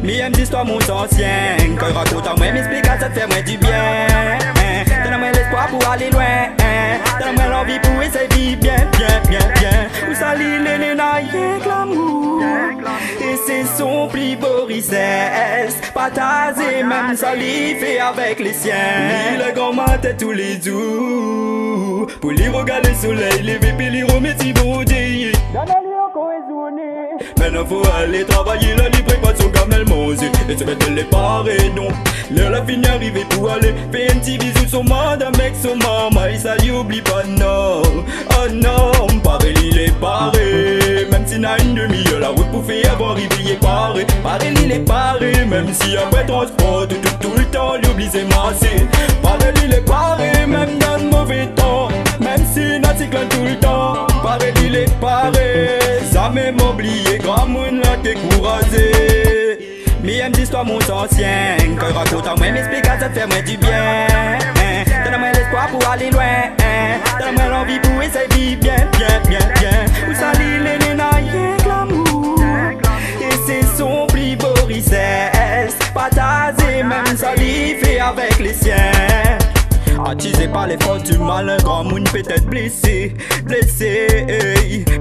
Mieux d'histoire mon ancien. Quand je raconte à moi, m'explique à ça te fait moi du bien. Donne-moi l'espoir pour aller loin. Donne-moi l'envie pour essayer de vivre bien. Où ça lit les naïfs l'amour. Et c'est son plus beau richesse. Partager même ça lui fait avec les siens. Il a grand matin tous les jours. Pour lui regarder le soleil, lever puis lui remettre si bon Dieu. Maintenant faut aller travailler, la libre pas son gamelle manger. Et tu vas te les parer, non. L'heure la fin arrivée pour aller faire un petit bisou sur madame avec son maman. Et ça lui oublie pas, non. Oh non, pareil il est paré. Même si n'a une demi-heure la route pour faire avant arriver il est paré. Pareil il est paré. Même si après transport tout le temps il oublie ses massés. Pareil il est paré, même dans le mauvais temps. Même si n'a cyclone tout le temps. Pareil il est paré. Ça même oublié, grand monde là t'es couragé. Mieux d'histoire mon ancien. Quand je raconte à moi, m'explique à ça te fait moi du bien. Donne-moi l'espoir pour aller loin. Donne-moi l'envie pour essayer de vivre bien. Où ça lit les naïfs l'amour. Et c'est son plus beau richesse. Partager même ça lui fait avec les siens. Attisé par les forces du mal, un grand monde peut être blessé.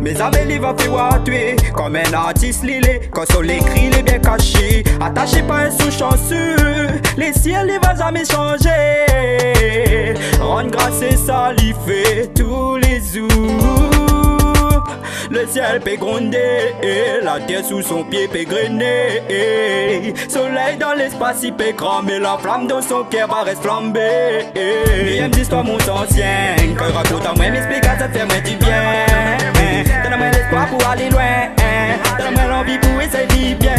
Mes amis il va faire tuer. Comme un artiste l'île, quand son écrit il est bien caché. Attaché par un sous-chanceux, les ciels il va jamais changer. Rendre grâce et ça lui fait tous les jours. Le ciel peut gronder, la terre sous son pied peut grainer. Soleil dans l'espace il peut cramer, la flamme dans son cœur va rester flambée. Mieux d'histoire mon ancien. Quand je raconte à moi, m'explique à ça te fait moi du bien. Donne-moi l'espoir pour aller loin. Donne-moi l'envie pour essayer de vivre bien.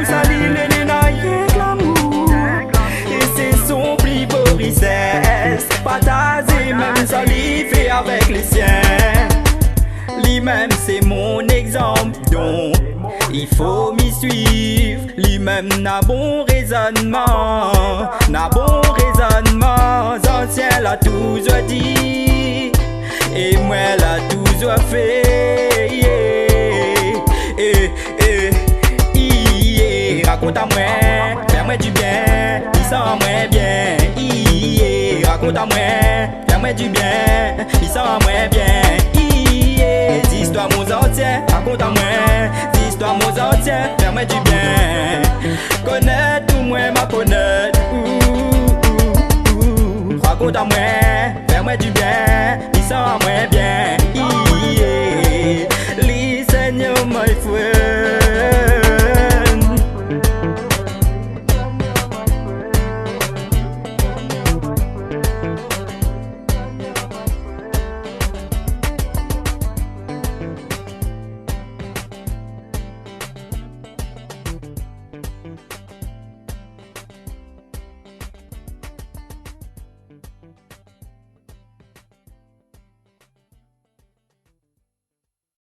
Où ça lit les naïfs l'amour. Et c'est son plus beau richesse. Partager même ça lui fait avec les siens. Lui-même c'est mon exemple, donc il faut m'y suivre. Lui-même n'a bon raisonnement, ancien l'a toujours dit, et moi l'a toujours fait. Raconte à moi, fais-moi du bien, il sent moi bien. Raconte à moi, fais-moi du bien, il sent moi bien. Dis-toi mon ancien, raconte à moi. Dis-toi mon ancien, fais-moi du bien. Connaître tout moi m'a connaître. Raconte à moi, fais-moi du bien. Dis-moi moi bien.